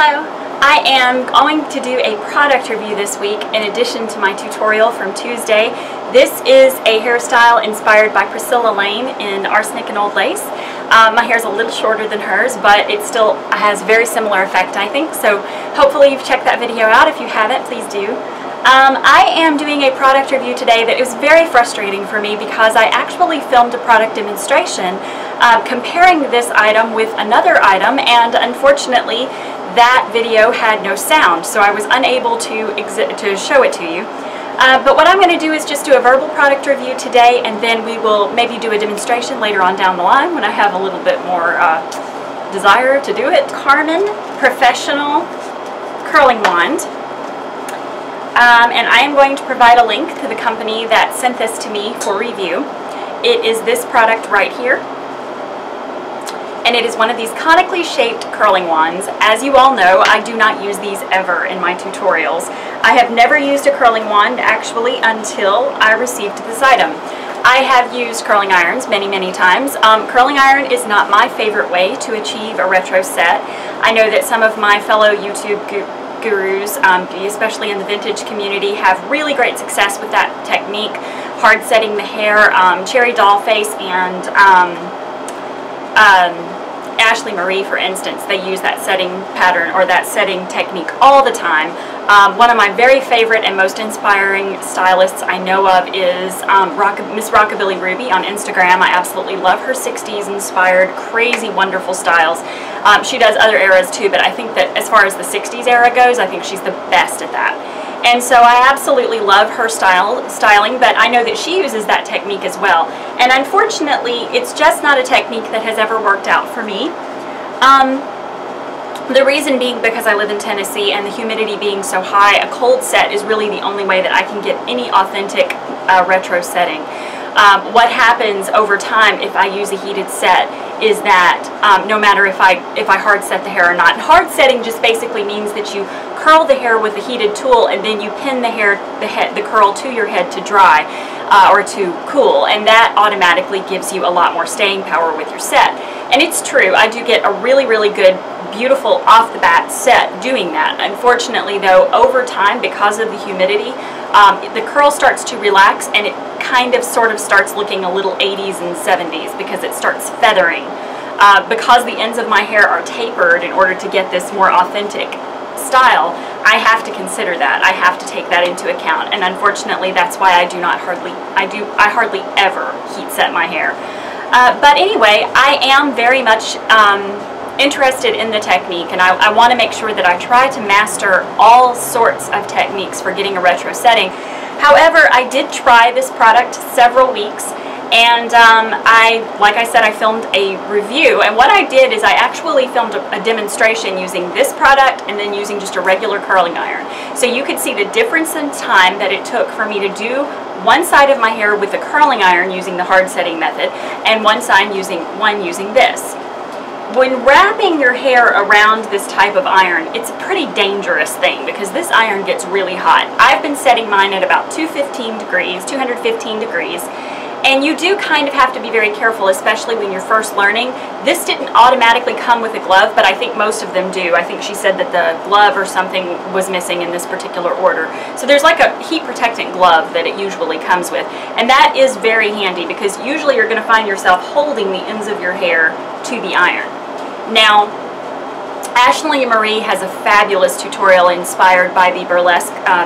Hello! I am going to do a product review this week in addition to my tutorial from Tuesday. This is a hairstyle inspired by Priscilla Lane in Arsenic and Old Lace. My hair is a little shorter than hers, but it still has very similar effect, I think, so hopefully you've checked that video out. If you haven't, please do. I am doing a product review today that is very frustrating for me because I actually filmed a product demonstration comparing this item with another item, and unfortunately that video had no sound, so I was unable to show it to you. But what I'm going to do is just do a verbal product review today, and then we will maybe do a demonstration later on down the line when I have a little bit more desire to do it. Karmin Professional Curling Wand. And I am going to provide a link to the company that sent this to me for review. It is this product right here. And it is one of these conically shaped curling wands. As you all know, I do not use these ever in my tutorials. I have never used a curling wand actually until I received this item. I have used curling irons many times. Curling iron is not my favorite way to achieve a retro set. I know that some of my fellow YouTube gurus, especially in the vintage community, have really great success with that technique. Hard setting the hair, Cherry Dollface and Ashley Marie, for instance, they use that setting pattern or that setting technique all the time. One of my very favorite and most inspiring stylists I know of is Miss Rockabilly Ruby on Instagram. I absolutely love her 60s inspired, crazy, wonderful styles. She does other eras too, but I think that as far as the 60s era goes, I think she's the best at that. And so I absolutely love her styling, but I know that she uses that technique as well. And unfortunately, it's just not a technique that has ever worked out for me. The reason being because I live in Tennessee and the humidity being so high, a cold set is really the only way that I can get any authentic retro setting. What happens over time if I use a heated set is that no matter if I hard set the hair or not. Hard setting just basically means that you curl the hair with a heated tool and then you pin the curl to your head to dry or to cool, and that automatically gives you a lot more staying power with your set. And it's true, I do get a really good, beautiful off the bat set doing that. Unfortunately though, over time, because of the humidity, the curl starts to relax and it kind of sort of starts looking a little 80s and 70s because it starts feathering. Because the ends of my hair are tapered in order to get this more authentic style, I have to consider that. I have to take that into account, and unfortunately that's why I hardly ever heat set my hair. But anyway, I am very much interested in the technique, and I want to make sure that I try to master all sorts of techniques for getting a retro setting. However, I did try this product several weeks, and like I said, I filmed a review, and what I did is I actually filmed a demonstration using this product and then using just a regular curling iron. So you could see the difference in time that it took for me to do one side of my hair with the curling iron using the hard setting method, and one side using this. When wrapping your hair around this type of iron, it's a pretty dangerous thing because this iron gets really hot. I've been setting mine at about 215 degrees, and you do kind of have to be very careful, especially when you're first learning. This didn't automatically come with a glove, but I think most of them do. I think she said that the glove or something was missing in this particular order. So there's like a heat protectant glove that it usually comes with, and that is very handy because usually you're going to find yourself holding the ends of your hair to the iron. Now, Ashley Marie has a fabulous tutorial inspired by the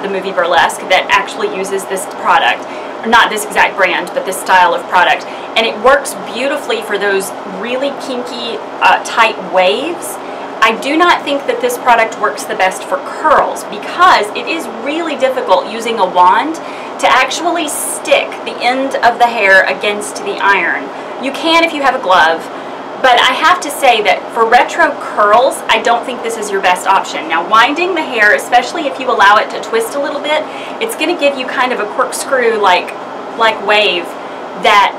movie Burlesque that actually uses this product. Not this exact brand, but this style of product. And it works beautifully for those really kinky, tight waves. I do not think that this product works the best for curls because it is really difficult using a wand to actually stick the end of the hair against the iron. You can if you have a glove, but I have to say that for retro curls, I don't think this is your best option. Now, winding the hair, especially if you allow it to twist a little bit, it's going to give you kind of a corkscrew like wave that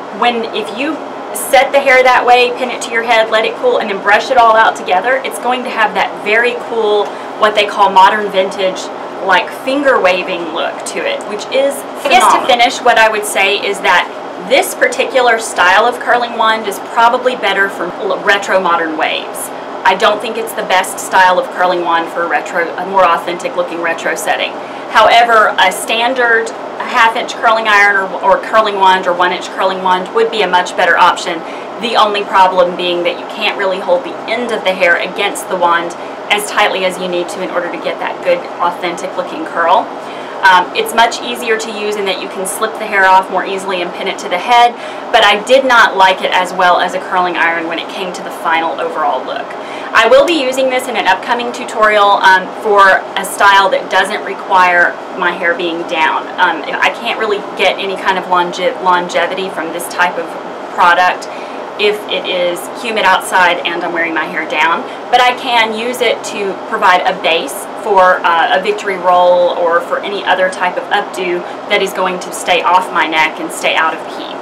if you set the hair that way, pin it to your head, let it cool, and then brush it all out together, it's going to have that very cool, what they call modern vintage, like finger waving look to it, which is phenomenal. I guess to finish, what I would say is that This particular style of curling wand is probably better for retro modern waves. I don't think it's the best style of curling wand for a more authentic looking retro setting. However, a standard half-inch curling iron or curling wand or 1-inch curling wand would be a much better option. The only problem being that you can't really hold the end of the hair against the wand as tightly as you need to in order to get that good authentic looking curl. It's much easier to use in that you can slip the hair off more easily and pin it to the head, but I did not like it as well as a curling iron when it came to the final overall look. I will be using this in an upcoming tutorial for a style that doesn't require my hair being down. I can't really get any kind of longevity from this type of product if it is humid outside and I'm wearing my hair down, but I can use it to provide a base for a victory roll or for any other type of updo that is going to stay off my neck and stay out of the heat.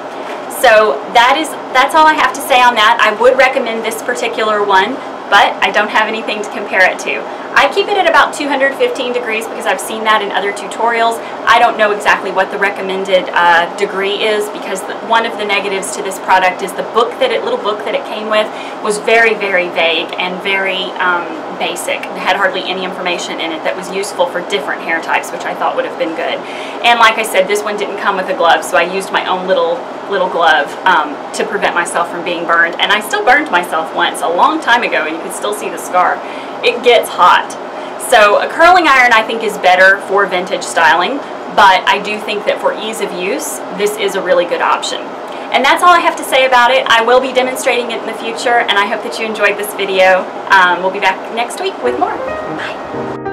So that's all I have to say on that. I would recommend this particular one, but I don't have anything to compare it to. I keep it at about 215 degrees because I've seen that in other tutorials. I don't know exactly what the recommended degree is because one of the negatives to this product is the little book that it came with was very, very vague and very basic. It had hardly any information in it that was useful for different hair types, which I thought would have been good. And like I said, this one didn't come with a glove, so I used my own little glove to prevent myself from being burned. And I still burned myself once a long time ago, and you can still see the scar. It gets hot. So a curling iron I think is better for vintage styling, but I do think that for ease of use, this is a really good option. And that's all I have to say about it. I will be demonstrating it in the future, and I hope that you enjoyed this video. We'll be back next week with more. Bye.